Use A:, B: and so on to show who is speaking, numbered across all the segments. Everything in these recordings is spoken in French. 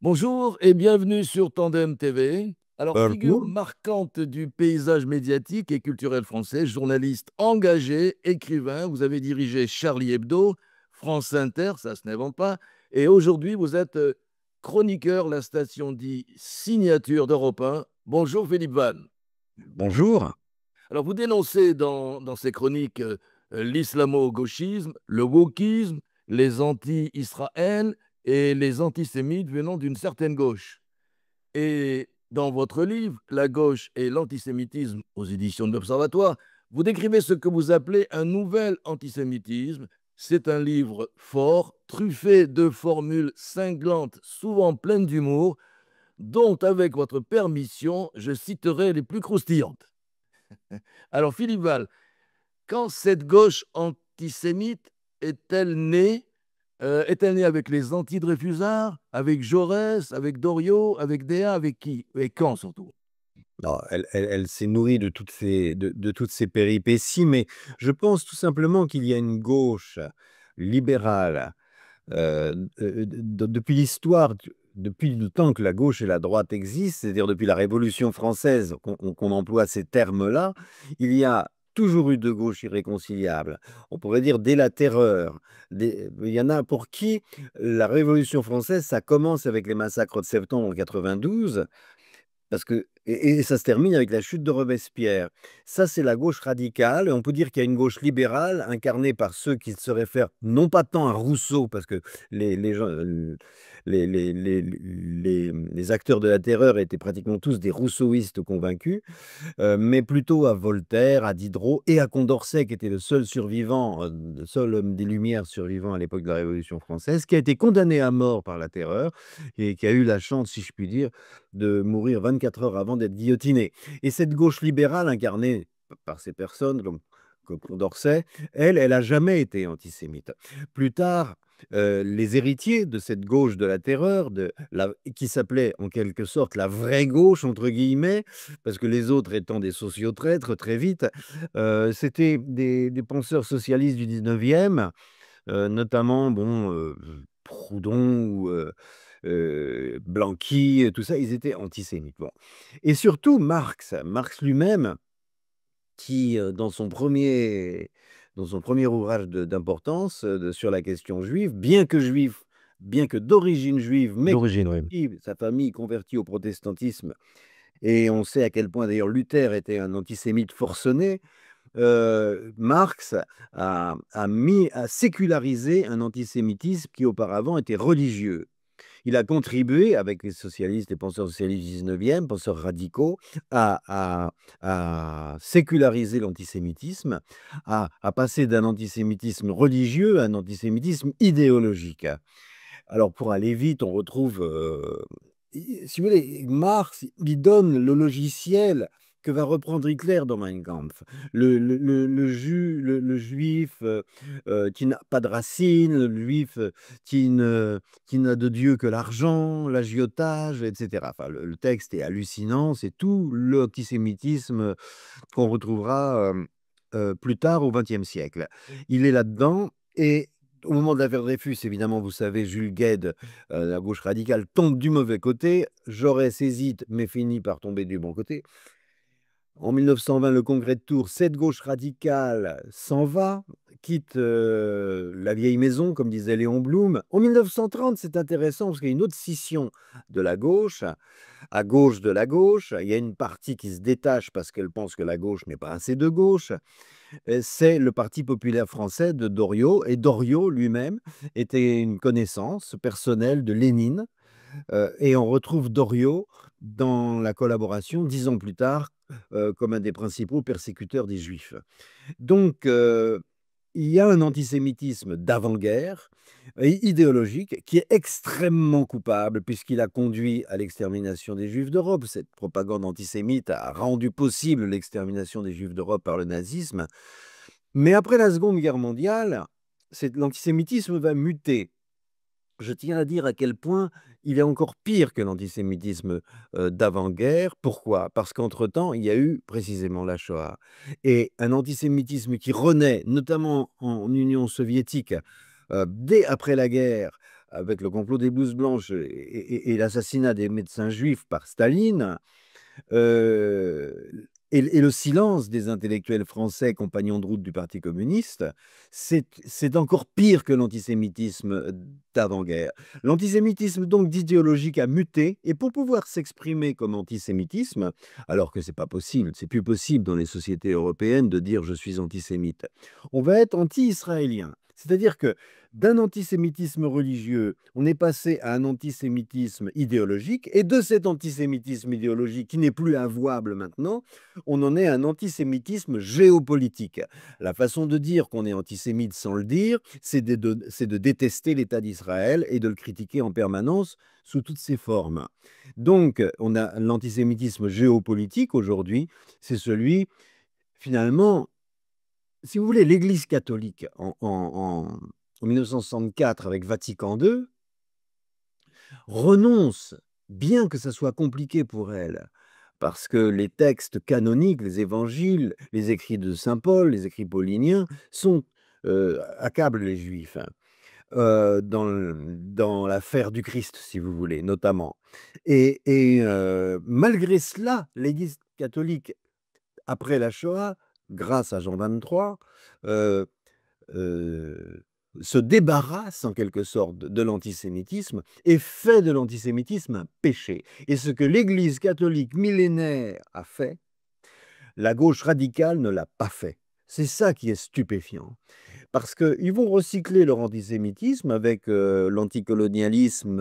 A: Bonjour et bienvenue sur Tandem TV. Alors, figure
B: Bonjour.
A: marquante du paysage médiatique et culturel français, journaliste engagé, écrivain, vous avez dirigé Charlie Hebdo, France Inter, ça se n'invente pas, et aujourd'hui vous êtes chroniqueur, la station dit Signature d'Europe 1. Bonjour Philippe Van.
B: Bonjour.
A: Alors, vous dénoncez dans ces chroniques l'islamo-gauchisme, le wokisme, les anti-Israël et les antisémites venant d'une certaine gauche. Et dans votre livre, La gauche et l'antisémitisme aux éditions de l'Observatoire, vous décrivez ce que vous appelez un nouvel antisémitisme. C'est un livre fort, truffé de formules cinglantes, souvent pleines d'humour, dont, avec votre permission, je citerai les plus croustillantes. Alors, Philippe Val, quand cette gauche antisémite est-elle née? Est-elle née avec les anti-Dreyfusards, avec Jaurès, avec Doriot, avec Déa, avec qui? Et quand surtout?
B: Non, elle s'est nourrie de toutes ces péripéties, mais je pense tout simplement qu'il y a une gauche libérale, depuis l'histoire, depuis le temps que la gauche et la droite existent, c'est-à-dire depuis la Révolution française qu'on emploie ces termes-là, il y a toujours eu deux gauches irréconciliables. On pourrait dire dès la Terreur. Il y en a pour qui la Révolution française, ça commence avec les massacres de septembre 92. Parce que et ça se termine avec la chute de Robespierre. Ça, c'est la gauche radicale et on peut dire qu'il y a une gauche libérale incarnée par ceux qui se réfèrent non pas tant à Rousseau, parce que les gens, les acteurs de la terreur étaient pratiquement tous des rousseauistes convaincus, mais plutôt à Voltaire, à Diderot et à Condorcet, qui était le seul survivant, le seul homme des Lumières survivant à l'époque de la Révolution française, qui a été condamné à mort par la terreur et qui a eu la chance, si je puis dire, de mourir 24 heures avant d'être guillotiné. Et cette gauche libérale incarnée par ces personnes, comme Condorcet, elle a jamais été antisémite. Plus tard, les héritiers de cette gauche de la terreur, qui s'appelait en quelque sorte la vraie gauche, entre guillemets, parce que les autres étant des sociotraîtres très vite, c'était des penseurs socialistes du 19e, notamment bon, Proudhon ou Blanqui, tout ça, ils étaient antisémites. Bon. Et surtout Marx lui-même, qui, dans son premier ouvrage d'importance sur la question juive, bien que d'origine juive, mais
A: D'origine, oui.
B: sa famille convertie au protestantisme, et on sait à quel point d'ailleurs Luther était un antisémite forcené, Marx a sécularisé un antisémitisme qui auparavant était religieux. Il a contribué, avec les socialistes, les penseurs socialistes du 19e, penseurs radicaux, à séculariser l'antisémitisme, à passer d'un antisémitisme religieux à un antisémitisme idéologique. Alors, pour aller vite, on retrouve, si vous voulez, Marx, il donne le logiciel que va reprendre Hitler dans Mein Kampf. Le juif qui n'a pas de racines, le juif qui n'a de Dieu que l'argent, l'agiotage, etc. Enfin, le texte est hallucinant, c'est tout l'antisémitisme qu'on retrouvera plus tard au XXe siècle. Il est là-dedans et au moment de l'affaire Dreyfus, évidemment, vous savez, Jules Guesde, la gauche radicale, tombe du mauvais côté. Jaurès hésite, mais finit par tomber du bon côté. En 1920, le congrès de Tours, cette gauche radicale s'en va, quitte la vieille maison, comme disait Léon Blum. En 1930, c'est intéressant parce qu'il y a une autre scission de la gauche, à gauche de la gauche. Il y a une partie qui se détache parce qu'elle pense que la gauche n'est pas assez de gauche. C'est le Parti populaire français de Doriot. Et Doriot lui-même était une connaissance personnelle de Lénine. Et on retrouve Doriot dans la collaboration 10 ans plus tard comme un des principaux persécuteurs des Juifs. Donc, il y a un antisémitisme d'avant-guerre, idéologique, qui est extrêmement coupable puisqu'il a conduit à l'extermination des Juifs d'Europe. Cette propagande antisémite a rendu possible l'extermination des Juifs d'Europe par le nazisme. Mais après la Seconde Guerre mondiale, l'antisémitisme va muter. Je tiens à dire à quel point il est encore pire que l'antisémitisme d'avant-guerre. Pourquoi? Parce qu'entre-temps, il y a eu précisément la Shoah. Et un antisémitisme qui renaît, notamment en Union soviétique, dès après la guerre, avec le complot des blouses blanches et l'assassinat des médecins juifs par Staline, euh, et le silence des intellectuels français compagnons de route du Parti communiste, c'est encore pire que l'antisémitisme d'avant-guerre. L'antisémitisme, donc, d'idéologique a muté, et pour pouvoir s'exprimer comme antisémitisme, alors que c'est pas possible, c'est plus possible dans les sociétés européennes de dire je suis antisémite, on va être anti-israélien. C'est-à-dire que d'un antisémitisme religieux, on est passé à un antisémitisme idéologique, et de cet antisémitisme idéologique qui n'est plus avouable maintenant, on en est à un antisémitisme géopolitique. La façon de dire qu'on est antisémite sans le dire, c'est de détester l'État d'Israël et de le critiquer en permanence sous toutes ses formes. Donc, on a l'antisémitisme géopolitique aujourd'hui, c'est celui, finalement, si vous voulez, l'Église catholique en 1964 avec Vatican II renonce, bien que ça soit compliqué pour elle, parce que les textes canoniques, les évangiles, les écrits de saint Paul, les écrits pauliniens, accablent les Juifs, hein, dans l'affaire du Christ, si vous voulez, notamment. Malgré cela, l'Église catholique, après la Shoah, grâce à Jean XXIII, euh, euh, se débarrasse en quelque sorte de l'antisémitisme et fait de l'antisémitisme un péché. Et ce que l'Église catholique millénaire a fait, la gauche radicale ne l'a pas fait. C'est ça qui est stupéfiant. Parce qu'ils vont recycler leur antisémitisme avec l'anticolonialisme,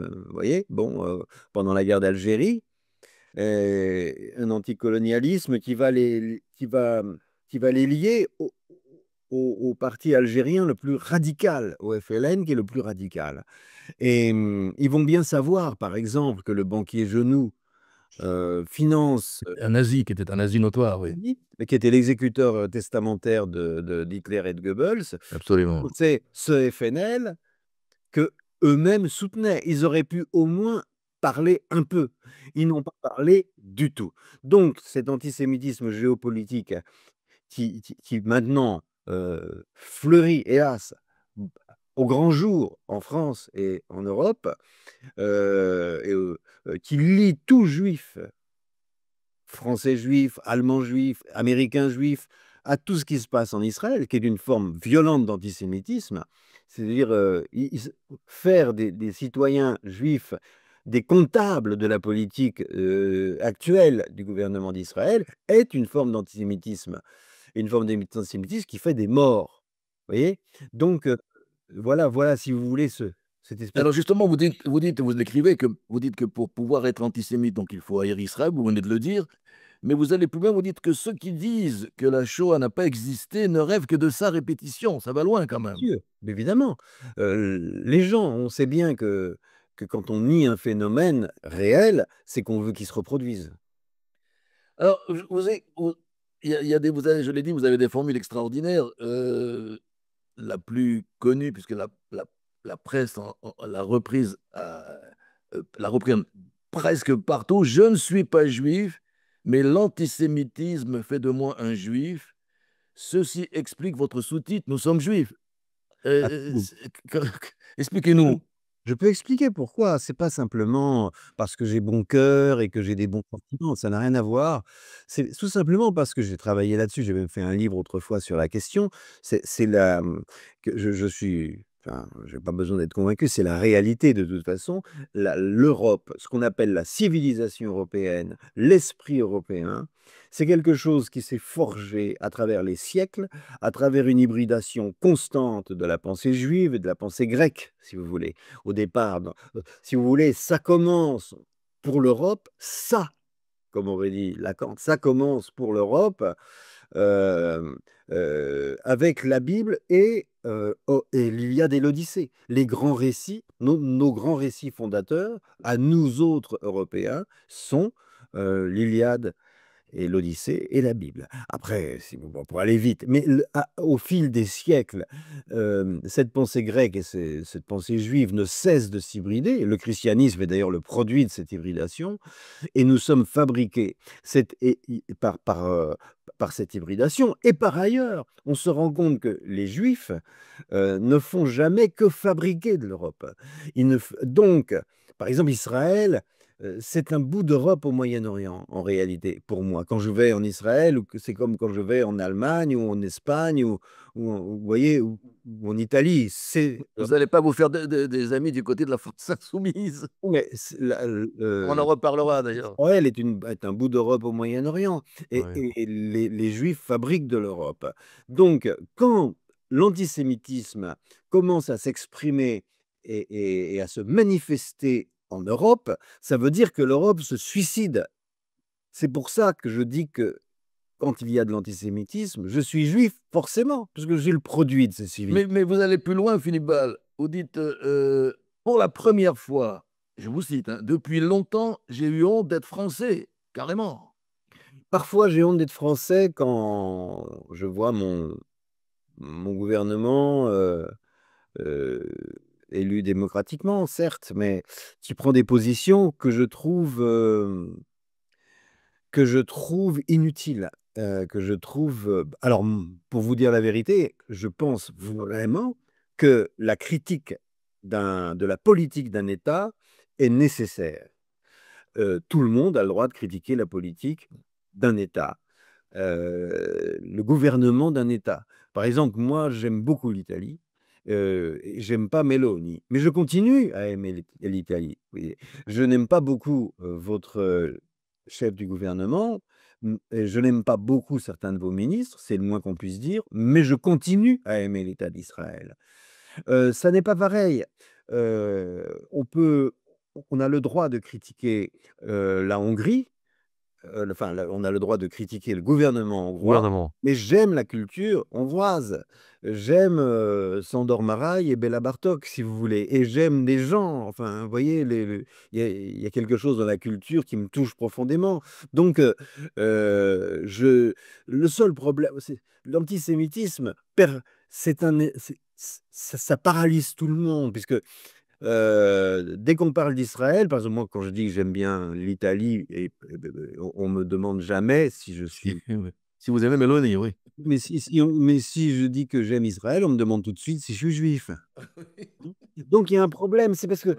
B: vous voyez, bon, pendant la guerre d'Algérie, un anticolonialisme qui va les lier au parti algérien le plus radical, au FLN qui est le plus radical. Et ils vont bien savoir, par exemple, que le banquier Genoux finance,
A: Un nazi qui était un nazi notoire, oui,
B: qui était l'exécuteur testamentaire d'Hitler et de Goebbels,
A: absolument.
B: c'est ce FNL que eux-mêmes soutenaient. Ils auraient pu au moins parler un peu. Ils n'ont pas parlé du tout. Donc cet antisémitisme géopolitique qui maintenant fleurit, hélas, au grand jour en France et en Europe, qui lie tout juif, français juif, allemand juif, américain juif, à tout ce qui se passe en Israël, qui est une forme violente d'antisémitisme, c'est-à-dire faire des citoyens juifs des comptables de la politique actuelle du gouvernement d'Israël, est une forme d'antisémitisme. Une forme d'antisémitisme qui fait des morts. Vous voyez? Donc, voilà, si vous voulez, cette espèce.
A: Alors justement, vous écrivez que vous dites que pour pouvoir être antisémite, donc il faut haïr Israël, vous venez de le dire, mais vous allez plus loin, vous dites que ceux qui disent que la Shoah n'a pas existé ne rêvent que de sa répétition. Ça va loin quand même.
B: Dieu, évidemment. Les gens, on sait bien que quand on nie un phénomène réel, c'est qu'on veut qu'il se reproduise.
A: Alors, il y a je l'ai dit, vous avez des formules extraordinaires. La plus connue, puisque la presse l'a repris presque partout. Je ne suis pas juif, mais l'antisémitisme fait de moi un juif. Ceci explique votre sous-titre, nous sommes juifs.
B: Ah, Je,
A: Expliquez-nous.
B: je peux expliquer pourquoi. C'est pas simplement parce que j'ai bon cœur et que j'ai des bons sentiments. Ça n'a rien à voir. C'est tout simplement parce que j'ai travaillé là-dessus. J'ai même fait un livre autrefois sur la question. C'est que je suis. Enfin, j'ai pas besoin d'être convaincu. C'est la réalité de toute façon. L'Europe, ce qu'on appelle la civilisation européenne, l'esprit européen, c'est quelque chose qui s'est forgé à travers les siècles, à travers une hybridation constante de la pensée juive et de la pensée grecque, si vous voulez. Au départ, si vous voulez, ça commence pour l'Europe, ça, comme aurait dit Lacan, ça commence pour l'Europe euh, avec la Bible et l'Iliade et l'Odyssée. Les grands récits, nos grands récits fondateurs, à nous autres Européens, sont l'Iliade et l'Odyssée et la Bible. Après, bon, pour aller vite, mais au fil des siècles, cette pensée grecque et cette pensée juive ne cessent de s'hybrider. Le christianisme est d'ailleurs le produit de cette hybridation, et nous sommes fabriqués par cette hybridation. Et par ailleurs, on se rend compte que les Juifs ne font jamais que fabriquer de l'Europe. Donc, par exemple, Israël, c'est un bout d'Europe au Moyen-Orient, en réalité, pour moi. Quand je vais en Israël, c'est comme quand je vais en Allemagne ou en Espagne vous voyez, ou en Italie.
A: Vous n'allez pas vous faire des amis du côté de la France insoumise.
B: Ouais,
A: On en reparlera d'ailleurs.
B: Israël est un bout d'Europe au Moyen-Orient et,
A: Ouais.
B: et les Juifs fabriquent de l'Europe. Donc, quand l'antisémitisme commence à s'exprimer et à se manifester en Europe, ça veut dire que l'Europe se suicide. C'est pour ça que je dis que quand il y a de l'antisémitisme, je suis juif forcément, parce que je suis le produit de ces civils.
A: Mais vous allez plus loin, Philippe Ball. Vous dites, pour la première fois, je vous cite, hein, depuis longtemps, j'ai eu honte d'être français, carrément.
B: Parfois, j'ai honte d'être français quand je vois mon gouvernement euh, élu démocratiquement, certes, mais qui prend des positions que je trouve inutiles, que je trouve... alors, pour vous dire la vérité, je pense vraiment que la critique de la politique d'un État est nécessaire. Tout le monde a le droit de critiquer la politique d'un État, le gouvernement d'un État. Par exemple, moi, j'aime beaucoup l'Italie. Et j'aime pas Meloni, mais je continue à aimer l'Italie. Vous voyez. Je n'aime pas beaucoup votre chef du gouvernement. Et je n'aime pas beaucoup certains de vos ministres, c'est le moins qu'on puisse dire, mais je continue à aimer l'État d'Israël. Ça n'est pas pareil. On a le droit de critiquer la Hongrie, enfin, on a le droit de critiquer le gouvernement hongrois,
A: Gouvernement.
B: mais j'aime la culture hongroise. J'aime Sándor Márai et Béla Bartók, si vous voulez. Et j'aime les gens. Enfin, vous voyez, il y a quelque chose dans la culture qui me touche profondément. Donc, le seul problème, c'est l'antisémitisme. Ça paralyse tout le monde, puisque dès qu'on parle d'Israël, par exemple, moi, quand je dis que j'aime bien l'Italie, on me demande jamais si je suis.
A: Oui. Si vous aimez Mélanie, oui.
B: Mais si je dis que j'aime Israël, on me demande tout de suite si je suis juif. Donc il y a un problème, c'est parce que,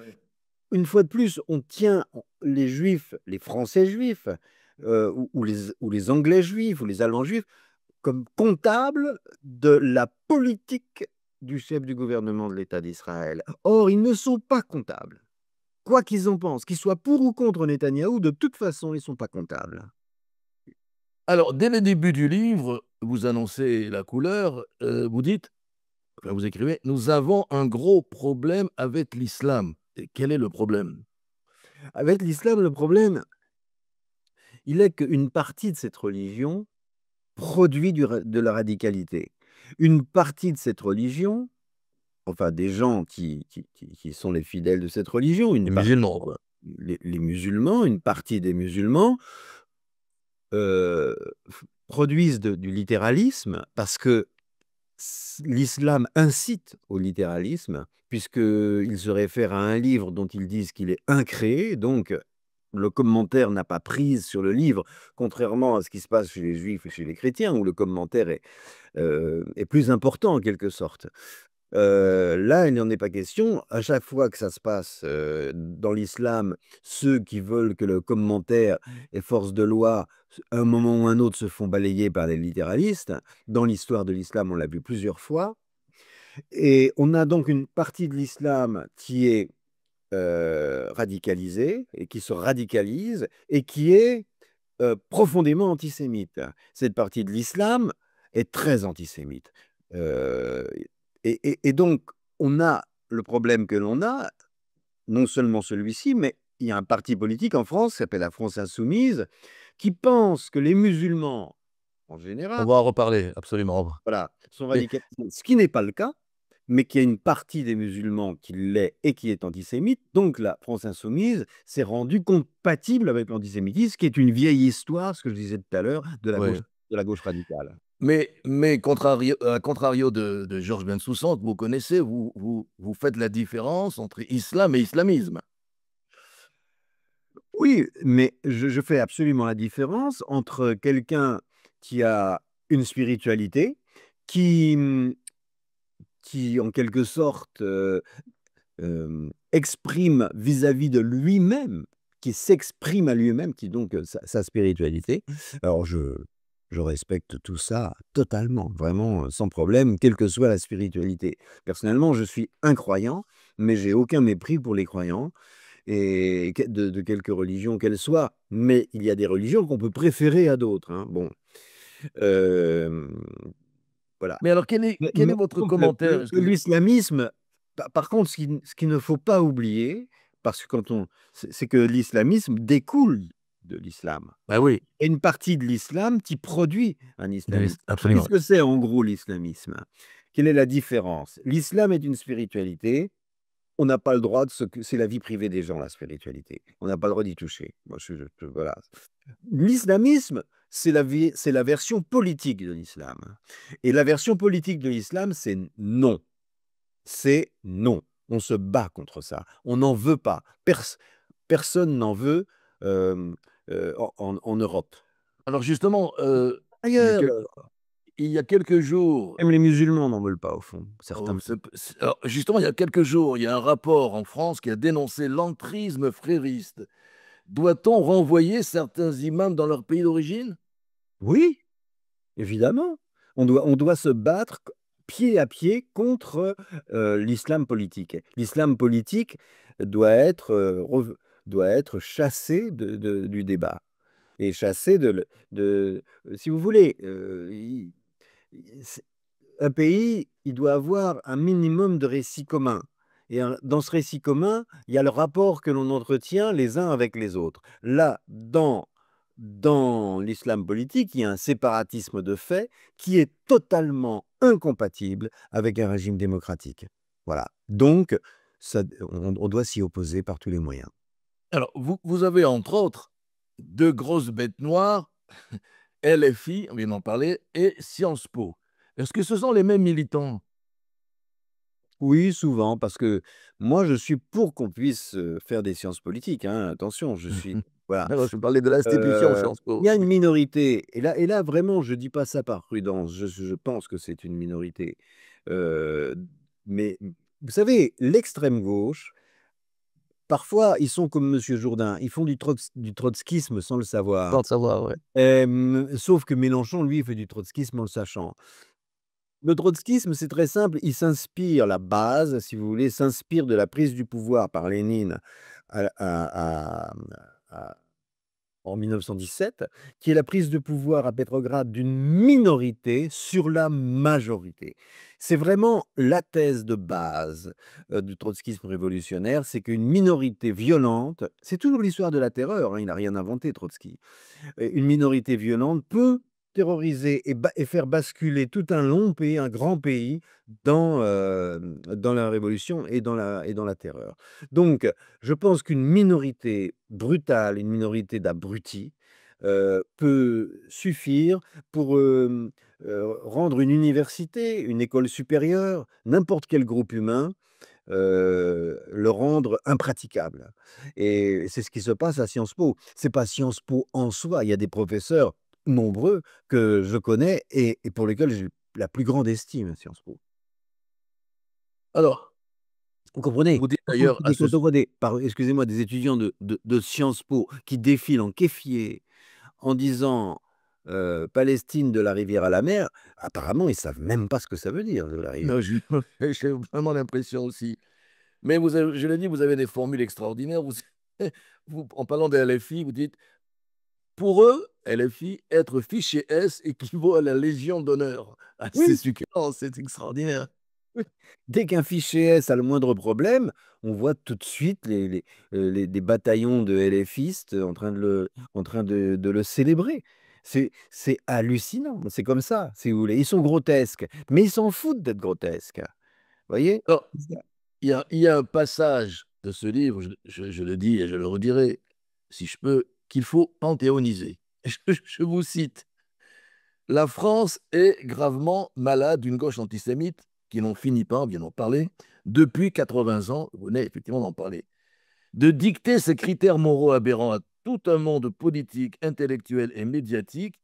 B: une fois de plus, on tient les juifs, les Français juifs, ou les Anglais juifs, ou les Allemands juifs, comme comptables de la politique du chef du gouvernement de l'État d'Israël. Or, ils ne sont pas comptables. Quoi qu'ils en pensent, qu'ils soient pour ou contre Netanyahou, de toute façon, ils ne sont pas comptables.
A: Alors, dès le début du livre, vous annoncez la couleur, vous dites, enfin, vous écrivez, nous avons un gros problème avec l'islam. Et quel est le problème?
B: Avec l'islam, le problème, il est qu'une partie de cette religion produit de la radicalité. Une partie de cette religion, enfin des gens qui sont les fidèles de cette religion,
A: Les musulmans, quoi.
B: les musulmans, une partie des musulmans, euh, produisent du littéralisme parce que l'islam incite au littéralisme, puisqu'il se réfère à un livre dont ils disent qu'il est incréé, donc le commentaire n'a pas prise sur le livre, contrairement à ce qui se passe chez les juifs et chez les chrétiens, où le commentaire est plus important en quelque sorte. Là, il n'en est pas question. À chaque fois que ça se passe dans l'islam, ceux qui veulent que le commentaire est force de loi, à un moment ou un autre, se font balayer par les littéralistes. Dans l'histoire de l'islam, on l'a vu plusieurs fois. Et on a donc une partie de l'islam qui est radicalisée et qui se radicalise et qui est profondément antisémite. Cette partie de l'islam est très antisémite. Euh, et donc, on a le problème que l'on a, non seulement celui-ci, mais il y a un parti politique en France, qui s'appelle la France Insoumise, qui pense que les musulmans, en
A: On
B: général,
A: va en reparler, absolument.
B: voilà, sont
A: Mais
B: radicalisés, ce qui n'est pas le cas. mais qu'il y a une partie des musulmans qui l'est et qui est antisémite. Donc la France insoumise s'est rendue compatible avec l'antisémitisme, qui est une vieille histoire, ce que je disais tout à l'heure,
A: Ouais.
B: de la gauche radicale.
A: Mais à contrario de Georges Bensoussan, que vous connaissez, vous faites la différence entre islam et islamisme.
B: Oui, mais je fais absolument la différence entre quelqu'un qui a une spiritualité, qui, qui en quelque sorte exprime vis-à-vis de lui-même, qui s'exprime à lui-même, qui donc sa spiritualité. Alors je respecte tout ça totalement, vraiment sans problème, quelle que soit la spiritualité. Personnellement, je suis incroyant, mais j'ai aucun mépris pour les croyants et de quelque religion qu'elle soit. Mais il y a des religions qu'on peut préférer à d'autres, hein. Bon, euh, voilà.
A: Mais alors, quel est
B: Mais
A: votre
B: donc,
A: commentaire?
B: l'islamisme, par contre, ce qu'il ne faut pas oublier, parce que c'est que l'islamisme découle de l'islam.
A: Ben oui,
B: Et une partie de l'islam qui produit un islamisme.
A: absolument.
B: Qu'est-ce que c'est en gros l'islamisme? Quelle est la différence? L'islam est une spiritualité. On n'a pas le droit c'est la vie privée des gens, la spiritualité. On n'a pas le droit d'y toucher. Moi, voilà. L'islamisme, c'est la version politique de l'islam. Et la version politique de l'islam, c'est non. C'est non. On se bat contre ça. On n'en veut pas. Personne n'en veut euh, en Europe.
A: Alors justement,
B: Ailleurs,
A: il y a quelques jours,
B: même les musulmans n'en veulent pas, au fond. Certains.
A: alors, justement, il y a quelques jours, il y a un rapport en France qui a dénoncé l'entrisme frériste. Doit-on renvoyer certains imams dans leur pays d'origine?
B: Oui, évidemment. On doit se battre pied à pied contre l'islam politique. L'islam politique doit être, doit être chassé du débat et chassé si vous voulez, c'est- un pays, il doit avoir un minimum de récits communs. Et dans ce récit commun, il y a le rapport que l'on entretient les uns avec les autres. Là, dans l'islam politique, il y a un séparatisme de fait qui est totalement incompatible avec un régime démocratique. Voilà. Donc, on doit s'y opposer par tous les moyens.
A: Alors, vous avez entre autres deux grosses bêtes noires, LFI, on vient d'en parler, et Sciences Po. Est-ce que ce sont les mêmes militants?
B: Oui, souvent, parce que moi, je suis pour qu'on puisse faire des sciences politiques, hein. Attention, je suis. Voilà.
A: Non, je parlais de l'institution Sciences
B: Il
A: Po.
B: y a une minorité, et là vraiment, je ne dis pas ça par prudence, je pense que c'est une minorité. Euh, mais vous savez, l'extrême gauche, parfois, ils sont comme Monsieur Jourdain, ils font du trotskisme sans le savoir.
A: Sans le savoir, ouais.
B: Sauf que Mélenchon, lui, il fait du trotskisme en le sachant. Le trotskisme, c'est très simple, il s'inspire, la base, si vous voulez, s'inspire de la prise du pouvoir par Lénine à- à- à- à- en 1917, qui est la prise de pouvoir à Pétrograd d'une minorité sur la majorité. C'est vraiment la thèse de base du trotskisme révolutionnaire, c'est qu'une minorité violente, c'est toujours l'histoire de la terreur, hein, il n'a rien inventé, Trotsky, une minorité violente peut terroriser et faire basculer tout un long pays, un grand pays, dans la révolution et dans la terreur. Donc, je pense qu'une minorité brutale, une minorité d'abrutis, peut suffire pour rendre une université, une école supérieure, n'importe quel groupe humain, le rendre impraticable. Et c'est ce qui se passe à Sciences Po. C'est pas Sciences Po en soi. Il y a des professeurs nombreux que je connais et pour lesquels j'ai la plus grande estime à Sciences Po.
A: Alors,
B: Vous comprenez?
A: vous dites d'ailleurs à ce...
B: Quand on voit excusez-moi, des étudiants de Sciences Po qui défilent en kéfier en disant Palestine de la rivière à la mer, apparemment, ils savent même pas ce que ça veut dire, de la rivière.
A: Non, j'ai vraiment l'impression aussi. Mais je l'ai dit, vous avez des formules extraordinaires. En parlant des LFI, vous dites, pour eux, LFI, être fiché S équivaut à la Légion d'honneur. Ah, c'est
B: Oui,
A: succulent, c'est extraordinaire.
B: oui. Dès qu'un fichier S a le moindre problème, on voit tout de suite des bataillons de LFistes en train de le célébrer. C'est hallucinant, c'est comme ça, si vous voulez. Ils sont grotesques, mais ils s'en foutent d'être grotesques. Voyez?
A: Alors, il y a un passage de ce livre, je le dis et je le redirai, si je peux, qu'il faut panthéoniser. Je vous cite. La France est gravement malade d'une gauche antisémite qui n'en finit pas, on vient d'en parler, depuis 80 ans, vous venez effectivement d'en parler, de dicter ces critères moraux aberrants à tout un monde politique, intellectuel et médiatique.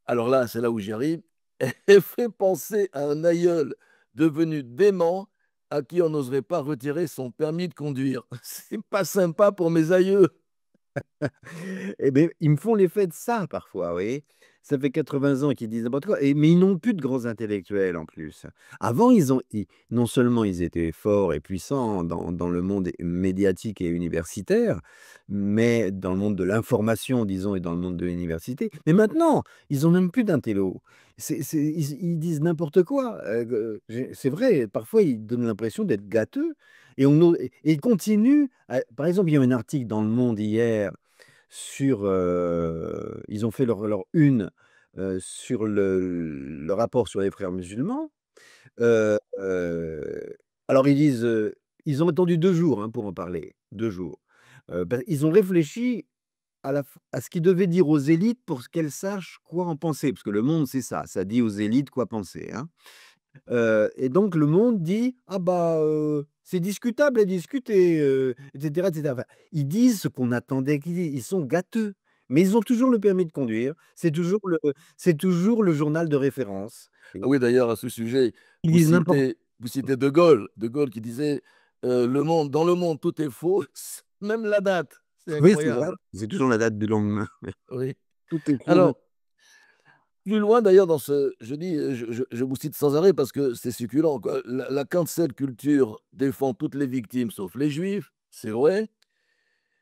A: Alors là, c'est là où j'y arrive, et fait penser à un aïeul devenu dément à qui on n'oserait pas retirer son permis de conduire. C'est pas sympa pour mes aïeux.
B: Eh beh, ils me font l'effet de ça parfois, vous voyez? Ça fait 80 ans qu'ils disent n'importe quoi mais ils n'ont plus de grands intellectuels en plus. Avant, ils non seulement ils étaient forts et puissants dans le monde médiatique et universitaire, mais dans le monde de l'information, disons, et dans le monde de l'université. Mais maintenant, ils ont même plus d'intello. Ils disent n'importe quoi, c'est vrai, parfois ils donnent l'impression d'être gâteux et ils continuent à par exemple, il y a un article dans Le Monde hier sur, ils ont fait leur une, sur le rapport sur les frères musulmans. Alors ils disent, ils ont attendu 2 jours, hein, pour en parler, 2 jours. Ils ont réfléchi à ce qu'ils devaient dire aux élites pour qu'elles sachent quoi en penser. Parce que Le Monde, c'est ça, ça dit aux élites quoi penser, hein. Et donc Le Monde dit: «Ah bah, c'est discutable à discuter», et cetera. Enfin, ils disent ce qu'on attendait qu'ils disent. Ils sont gâteux, mais ils ont toujours le permis de conduire. C'est toujours le journal de référence.
A: Ah oui, d'ailleurs, à ce sujet,
B: Ils disent n'importe
A: vous citez De Gaulle qui disait dans le monde, tout est faux, même la date. C'est
B: oui, c'est vrai,
A: incroyable.
B: c'est toujours la date du lendemain.
A: Oui.
B: Tout est faux, même
A: Alors, plus loin d'ailleurs dans ce, je dis, je vous cite sans arrêt parce que c'est succulent, quoi. La cancel culture défend toutes les victimes sauf les juifs, c'est vrai.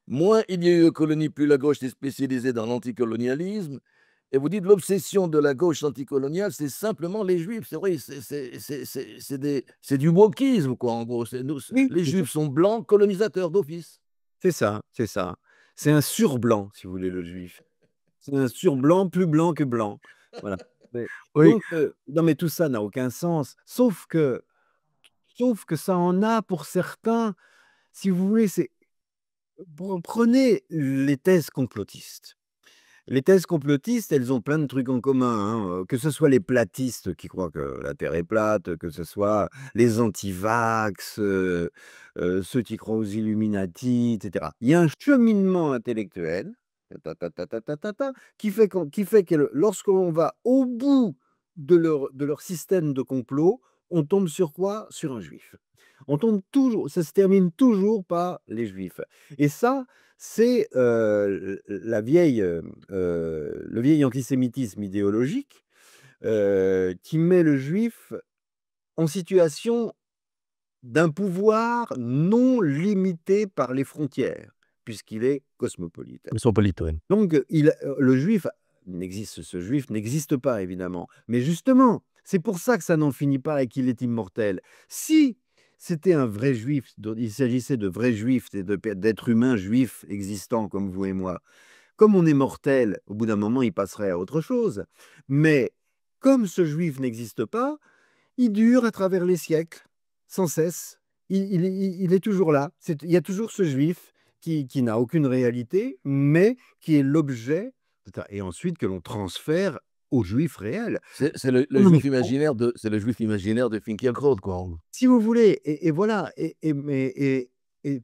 A: Moins il y a eu de colonies, plus la gauche est spécialisée dans l'anticolonialisme. Et vous dites l'obsession de la gauche anticoloniale, c'est simplement les juifs. C'est vrai, c'est du wokisme, quoi, en gros.
B: oui,
A: Les
B: c'est ça.
A: juifs sont blancs, colonisateurs d'office.
B: C'est ça, c'est ça. C'est un surblanc, si vous voulez, le juif. C'est un surblanc, plus blanc que blanc. Voilà. Mais
A: Oui,
B: donc non, mais tout ça n'a aucun sens, sauf que ça en a pour certains. Si vous voulez, prenez les thèses complotistes. Les thèses complotistes, elles ont plein de trucs en commun, hein, que ce soit les platistes qui croient que la terre est plate, que ce soit les antivax, ceux qui croient aux Illuminati, et cetera. Il y a un cheminement intellectuel, qui fait que lorsqu'on va au bout de leur système de complot, on tombe sur quoi? Sur un juif. On tombe toujours Ça se termine toujours par les juifs et ça, c'est, le vieil antisémitisme idéologique, qui met le juif en situation d'un pouvoir non limité par les frontières, puisqu'il est cosmopolite.
A: cosmopolite, oui.
B: Donc, le juif ce juif n'existe pas évidemment, mais justement, c'est pour ça que ça n'en finit pas et qu'il est immortel. Si c'était un vrai juif, dont il s'agissait de vrais juifs et d'êtres humains juifs existants comme vous et moi, comme on est mortel, au bout d'un moment, il passerait à autre chose. Mais comme ce juif n'existe pas, il dure à travers les siècles, sans cesse. Il est toujours là. Il y a toujours ce juif qui n'a aucune réalité, mais qui est l'objet, et ensuite que l'on transfère au juif réel.
A: C'est le
B: Non, mais
A: juif imaginaire c'est le juif imaginaire de Finkielkraut, quoi, en gros.
B: si vous voulez, et voilà,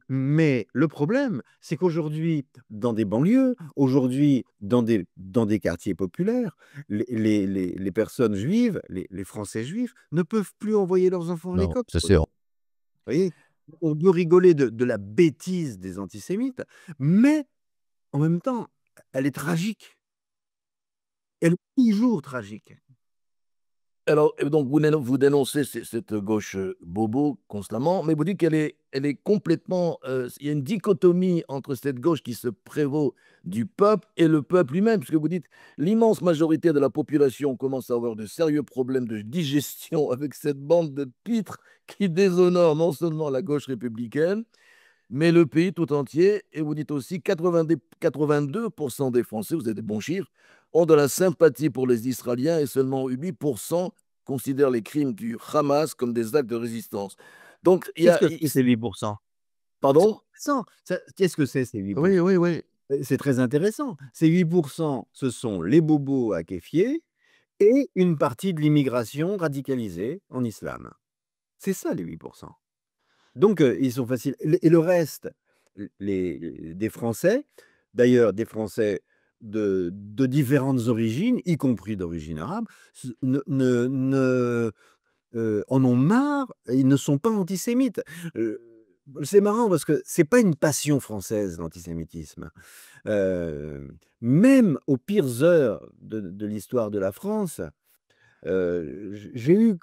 B: mais le problème, c'est qu'aujourd'hui, dans des banlieues, aujourd'hui, dans des quartiers populaires, les personnes juives, les Français juifs, ne peuvent plus envoyer leurs enfants à
A: Non,
B: l'école.
A: c'est
B: Vous
A: sûr.
B: voyez? On peut rigoler de la bêtise des antisémites, mais en même temps, elle est tragique. Elle est toujours tragique.
A: Alors, donc, vous dénoncez cette gauche bobo constamment, mais vous dites elle est complètement. Il y a une dichotomie entre cette gauche qui se prévaut du peuple et le peuple lui-même, parce que vous dites l'immense majorité de la population commence à avoir de sérieux problèmes de digestion avec cette bande de pitres qui déshonore non seulement la gauche républicaine, mais le pays tout entier. Et vous dites aussi 82% des Français, vous avez des bons chiffres, ont de la sympathie pour les Israéliens et seulement 8% considèrent les crimes du Hamas comme des actes de résistance. Donc, il y
B: Qu'est-ce
A: a.
B: que c'est ces 8%? C'est
A: Pardon?
B: intéressant. Qu'est-ce que c'est ces 8%?
A: Oui, oui, oui.
B: C'est très intéressant. Ces 8%, ce sont les bobos à kéfier et une partie de l'immigration radicalisée en islam. C'est ça les 8%. Donc ils sont faciles et le reste, des Français, d'ailleurs des Français de différentes origines, y compris d'origine arabe, se en ont marre, et ils ne sont pas antisémites. Heu, c'est marrant parce que c'est pas une passion française l'antisémitisme. Même aux pires heures de l'histoire de la France, j'ai eu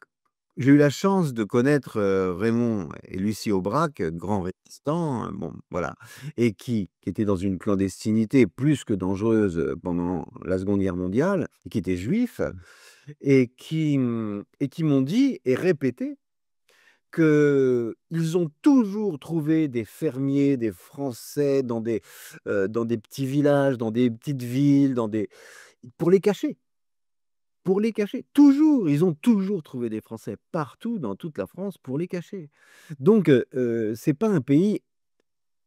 B: la chance de connaître, Raymond et Lucie Aubrac, grands résistants, bon, voilà, et qui étaient dans une clandestinité plus que dangereuse, pendant la Seconde Guerre mondiale et qui étaient juifs et qui m'ont dit et répété qu'ils ont toujours trouvé des fermiers, des Français dans des petits villages, dans des petites villes, pour les cacher. Pour les cacher, toujours, ils ont toujours trouvé des Français partout dans toute la France pour les cacher. Donc c'est pas un pays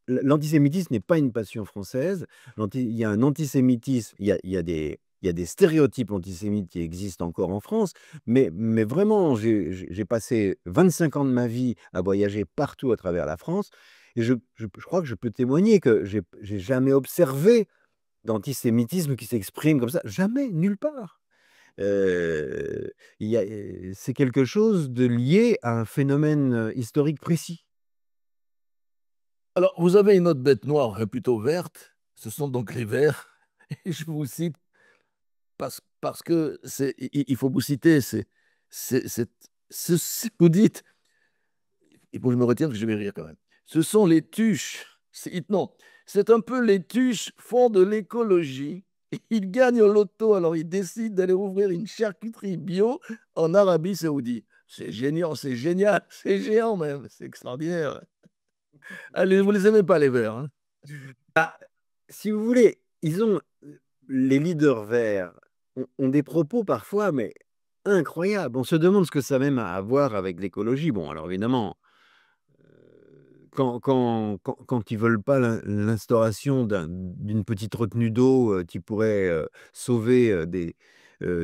B: l'antisémitisme n'est pas une passion française. Il y a un antisémitisme, il y a des stéréotypes antisémites qui existent encore en France, mais vraiment, j'ai passé 25 ans de ma vie à voyager partout à travers la France et je crois que je peux témoigner que j'ai jamais observé d'antisémitisme qui s'exprime comme ça. Jamais, nulle part. Il y a, c'est quelque chose de lié à un phénomène, historique précis.
A: Alors, vous avez une autre bête noire, plutôt verte. Ce sont donc les Verts. Et je vous cite parce que il faut vous citer. Vous dites, il faut que je me retienne, parce que je vais rire quand même. Ce sont les tuches. Non, c'est un peu les tuches font de l'écologie. Ils gagnent au loto, alors ils décident d'aller ouvrir une charcuterie bio en Arabie Saoudite. C'est génial, c'est génial, c'est géant même, c'est extraordinaire. Allez, vous les aimez pas les Verts, hein?
B: Ah, si vous voulez, les leaders verts ont des propos parfois, mais incroyables. On se demande ce que ça a même à voir avec l'écologie. Bon, alors évidemment, quand ils veulent pas l'instauration d'une petite retenue d'eau qui pourrait sauver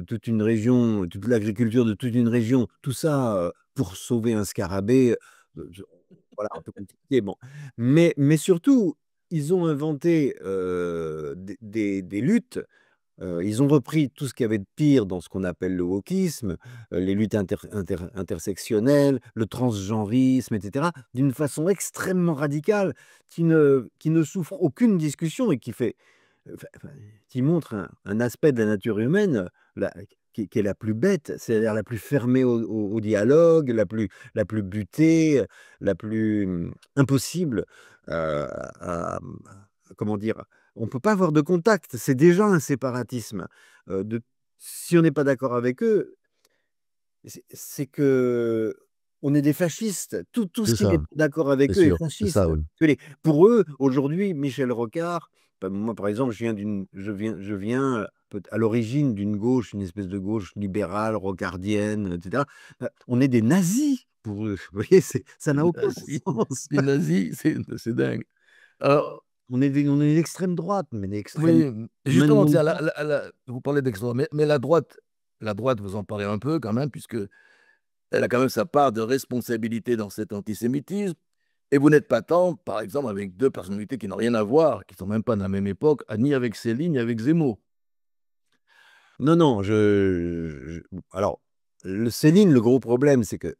B: toute une région, toute l'agriculture de toute une région, tout ça pour sauver un scarabée, voilà, un peu compliqué. Bon. Mais surtout, ils ont inventé des luttes. Ils ont repris tout ce qu'il y avait de pire dans ce qu'on appelle le wokisme, les luttes intersectionnelles, le transgenrisme, etc., d'une façon extrêmement radicale qui ne souffre aucune discussion et enfin, qui montre un aspect de la nature humaine qui est la plus bête, c'est-à-dire la plus fermée au dialogue, la plus butée, la plus impossible à, comment dire, on ne peut pas avoir de contact, c'est déjà un séparatisme. Si on n'est pas d'accord avec eux, c'est que on est des fascistes. Tout ce
A: C'est
B: qui n'est
A: ça,
B: pas d'accord
A: c'est
B: avec eux est
A: sûr, c'est ça,
B: fasciste.
A: oui.
B: Pour eux, aujourd'hui, Michel Rocard, ben, moi par exemple, je viens à l'origine d'une gauche, une espèce de gauche libérale, rocardienne, etc. On est des nazis pour eux. Vous voyez, ça n'a
A: Les
B: aucun
A: nazis,
B: sens.
A: les nazis, c'est dingue. Alors,
B: On est l'extrême droite, mais l'extrême
A: oui, justement,
B: maintenant.
A: tiens, vous parlez d'extrême, mais la droite, vous en parlez un peu quand même, puisque elle a quand même sa part de responsabilité dans cet antisémitisme. Et vous n'êtes pas tant, par exemple, avec deux personnalités qui n'ont rien à voir, qui ne sont même pas de la même époque, ni avec Céline, ni avec Zemmour.
B: Non, non, alors, Céline, le gros problème, c'est que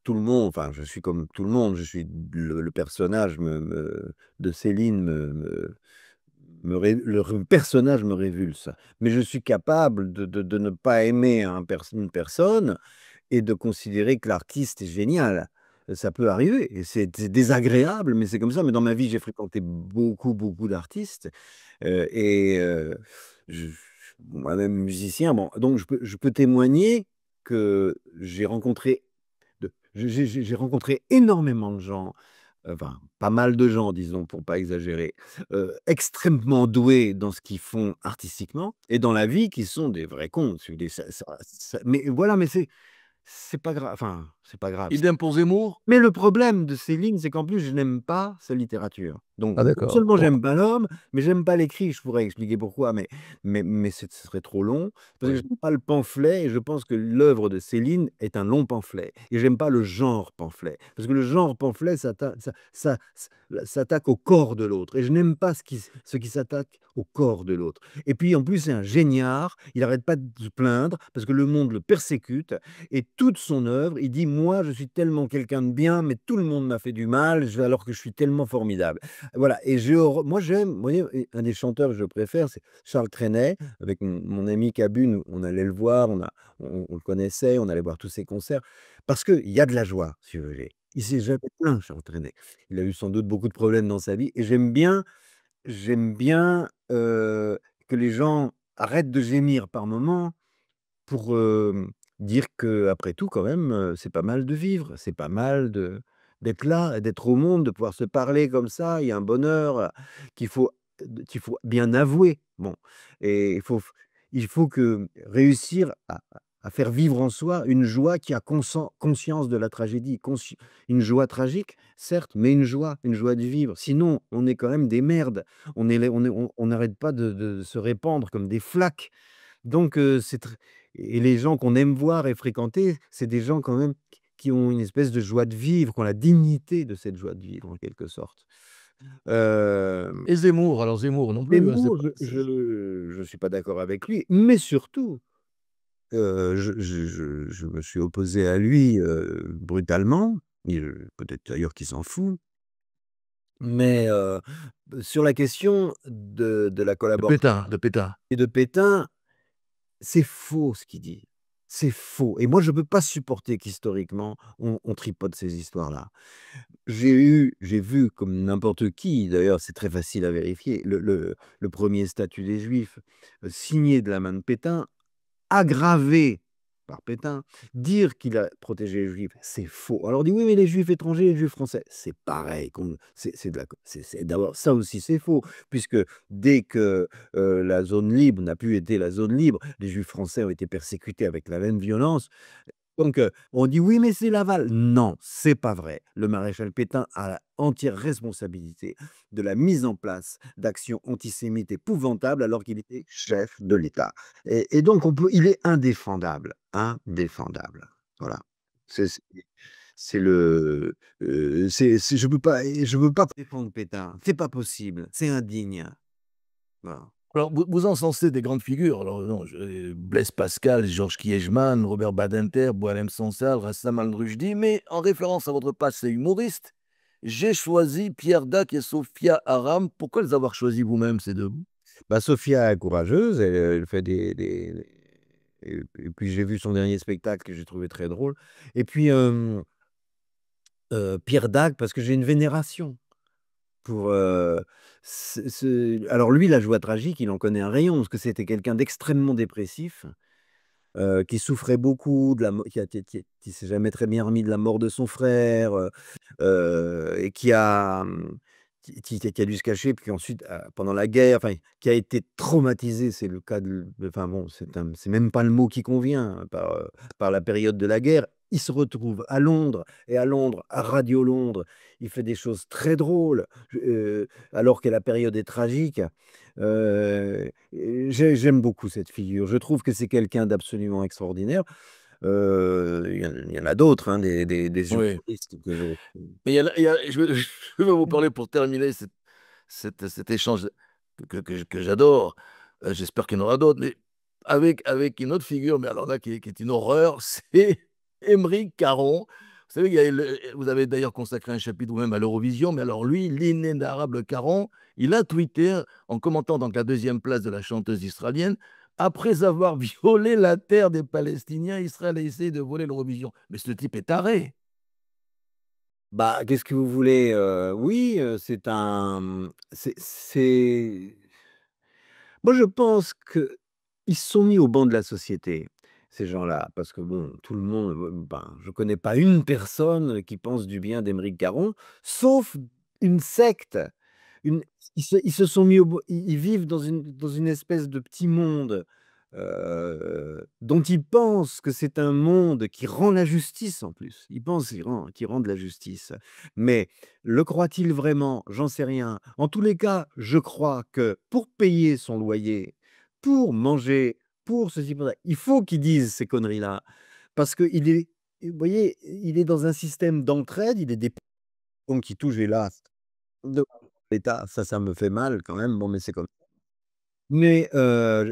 B: tout le monde, enfin, je suis comme tout le monde, je suis le personnage de Céline le personnage me révulse. Mais je suis capable de ne pas aimer une personne et de considérer que l'artiste est génial. Ça peut arriver, et c'est désagréable, mais c'est comme ça. Mais dans ma vie, j'ai fréquenté beaucoup, beaucoup d'artistes. Et moi-même musicien, bon, donc je peux témoigner que j'ai rencontré énormément de gens, enfin, pas mal de gens, disons, pour pas exagérer, extrêmement doués dans ce qu'ils font artistiquement et dans la vie, qui sont des vrais cons. Mais voilà, mais c'est pas grave. Enfin, c'est pas grave.
A: Idem pour Zemmour?
B: Mais le problème de Céline, c'est qu'en plus, je n'aime pas sa littérature. Donc,
A: Ah
B: non
A: d'accord.
B: seulement
A: Bon,
B: j'aime pas l'homme, mais j'aime pas l'écrit. Je pourrais expliquer pourquoi, mais ce serait trop long. Parce que
A: oui.
B: j'aime pas le pamphlet et je pense que l'œuvre de Céline est un long pamphlet. Et j'aime pas le genre pamphlet. Parce que le genre pamphlet s'attaque au corps de l'autre. Et je n'aime pas ce qui s'attaque au corps de l'autre. Et puis, en plus, c'est un géniard. Il n'arrête pas de se plaindre parce que le monde le persécute. Et toute son œuvre, il dit, moi, je suis tellement quelqu'un de bien, mais tout le monde m'a fait du mal, alors que je suis tellement formidable. Voilà. Et moi, j'aime, vous voyez, un des chanteurs que je préfère, c'est Charles Trenet. Avec mon ami Cabu, on allait le voir, on le connaissait, on allait voir tous ses concerts. Parce qu'il y a de la joie, si vous voulez. Il s'est jamais plaint, Charles Trenet. Il a eu sans doute beaucoup de problèmes dans sa vie. Et j'aime bien que les gens arrêtent de gémir par moments pour, dire qu'après tout quand même, c'est pas mal de vivre, c'est pas mal d'être là, d'être au monde, de pouvoir se parler comme ça. Il y a un bonheur, qu'il faut qu'il faut bien avouer. Bon, et il faut que réussir à faire vivre en soi une joie qui a conscience de la tragédie, une joie tragique, certes, mais une joie de vivre. Sinon, on est quand même des merdes. On n'arrête pas de se répandre comme des flaques. Donc, c'est tr et les gens qu'on aime voir et fréquenter, c'est des gens quand même qui ont une espèce de joie de vivre, qui ont la dignité de cette joie de vivre en quelque sorte. Hem,
A: Et Zemmour, alors Zemmour non plus, hein, c'est
B: Zemmour,
A: pas
B: je suis pas d'accord avec lui, mais surtout, je me suis opposé à lui, brutalement. Peut-être d'ailleurs qu'il s'en fout, mais, sur la question de la
A: de
B: collaboration
A: Pétain, de Pétain.
B: et de Pétain. C'est faux ce qu'il dit. C'est faux et moi je peux pas supporter qu'historiquement on tripote ces histoires-là. J'ai vu comme n'importe qui, d'ailleurs c'est très facile à vérifier, le 1er statut des Juifs, signé de la main de Pétain, aggravé par Pétain. Dire qu'il a protégé les Juifs, c'est faux. Alors on dit: «Oui, mais les Juifs étrangers, les Juifs français», c'est pareil qu'on c'est de la c'est d'abord ça aussi c'est faux, puisque dès que, la zone libre n'a plus été la zone libre, les Juifs français ont été persécutés avec la même violence. Donc, on dit: «Oui, mais c'est Laval». Non, c'est pas vrai. Le maréchal Pétain a la entière responsabilité de la mise en place d'actions antisémites épouvantables alors qu'il était chef de l'État et donc il est indéfendable, indéfendable. Voilà. C'est c'est c'est le, c'est je veux pas défendre Pétain. C'est pas possible, c'est indigne. Voilà.
A: Alors vous encensez des grandes figures, alors non, Blaise Pascal, Georges Kiechmann, Robert Badinter, Boualem Sansal, Rassam Al-Rushdie, mais en référence à votre passé humoriste, j'ai choisi Pierre Dac et Sophia Aram. Pourquoi les avoir choisis vous-même, ces 2?
B: Bah, Sophia est courageuse, elle fait des et puis j'ai vu son dernier spectacle que j'ai trouvé très drôle et puis, Pierre Dac parce que j'ai une vénération pour, alors lui, la joie tragique, il en connaît un rayon parce que c'était quelqu'un d'extrêmement dépressif, qui souffrait beaucoup de la mo qui s'est jamais très bien remis de la mort de son frère, et qui a dû se cacher, puis ensuite, pendant la guerre, enfin, qui a été traumatisé, c'est le cas enfin bon, c'est même pas le mot qui convient, hein, par la période de la guerre. Il se retrouve à Londres et à Londres, à Radio Londres, il fait des choses très drôles, alors que la période est tragique. J'aime beaucoup cette figure. Je trouve que c'est quelqu'un d'absolument extraordinaire. Il y en a d'autres, hein, des
A: Oui,
B: humoristes que je
A: mais je vais vous parler pour terminer cet échange que j'adore. J'espère qu'il y en aura d'autres, mais avec une autre figure, mais alors là, qui est une horreur, c'est Aymeric Caron. Vous savez, vous avez d'ailleurs consacré un chapitre vous-même à l'Eurovision, mais alors lui, l'inénarrable Caron, il a tweeté en commentant donc la deuxième place de la chanteuse israélienne. Après avoir violé la terre des Palestiniens, Israël a essayé de voler l'Eurovision. Mais ce type est taré.
B: bah, qu'est-ce que vous voulez? Oui, c'est moi, je pense qu'ils se sont mis au banc de la société, ces gens-là, parce que bon, tout le monde, ben, je connais pas une personne qui pense du bien d'Aymeric Caron, sauf une secte. Une Ils se sont mis au bo ils vivent dans une espèce de petit monde, dont il pense que c'est un monde qui rend la justice en plus. Il pense qu'il rend de la justice. Mais le croit-il vraiment? J'en sais rien. En tous les cas, je crois que pour payer son loyer, pour manger, pour ceci, pour ça, il faut qu'il dise ces conneries-là. Parce qu'il est, vous voyez, il est dans un système d'entraide, il est des donc qui touche hélas de l'État. Ça me fait mal quand même, bon, mais c'est comme mais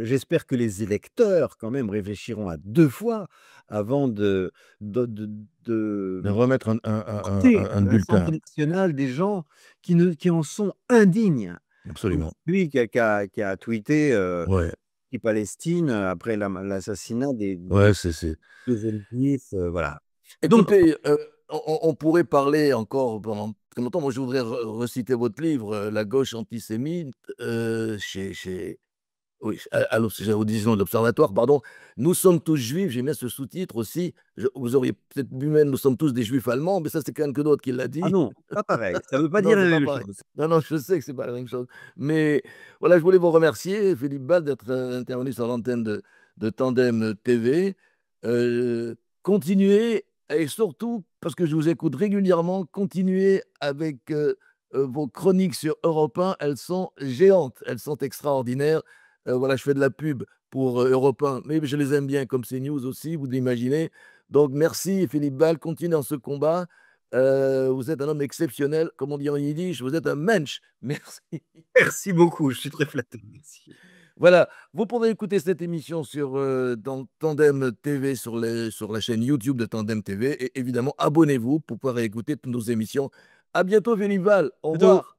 B: j'espère que les électeurs quand même réfléchiront à 2 fois avant de de
A: De
B: de
A: remettre
B: porter
A: un
B: à
A: bulletin.
B: l'Assemblée nationale des gens qui en sont indignes. Comme
A: Absolument.
B: celui qui a tweeté,
A: Ouais,
B: Palestine, après l'assassinat des
A: ouais, c'est
B: 2 jeunes juifs, voilà. Donc
A: écoutez, on pourrait parler encore pendant très longtemps. Moi, je voudrais reciter votre livre, La gauche antisémite, chez oui, à l'audition de l'Observatoire, pardon. Nous sommes tous juifs, j'aime bien ce sous-titre aussi. Vous auriez peut-être pu mettre Nous sommes tous des juifs allemands, mais ça, c'est quelqu'un d'autre qui l'a
B: ah
A: dit.
B: non, pas pareil, ça veut pas
A: Non,
B: dire la
A: c'est pas
B: même
A: pareil.
B: chose.
A: Non, non, je sais que c'est pas la même chose. Mais voilà, je voulais vous remercier, Philippe Ball, d'être intervenu sur l'antenne de Tandem TV. Continuez, et surtout, parce que je vous écoute régulièrement, continuez avec vos chroniques sur Europe 1. Elles sont géantes, elles sont extraordinaires. Voilà, je fais de la pub pour Europe 1, mais je les aime bien comme CNews aussi, vous l'imaginez. Donc merci Philippe Ball, continuez dans ce combat. Vous êtes un homme exceptionnel, comme on dit en yiddish, vous êtes un mensch. Merci.
B: Merci beaucoup, je suis très flatté, merci.
A: Voilà, vous pourrez écouter cette émission sur dans Tandem TV, sur la chaîne YouTube de Tandem TV. Et évidemment, abonnez-vous pour pouvoir écouter toutes nos émissions. À bientôt, Philippe Val. Au
B: À bientôt.
A: revoir.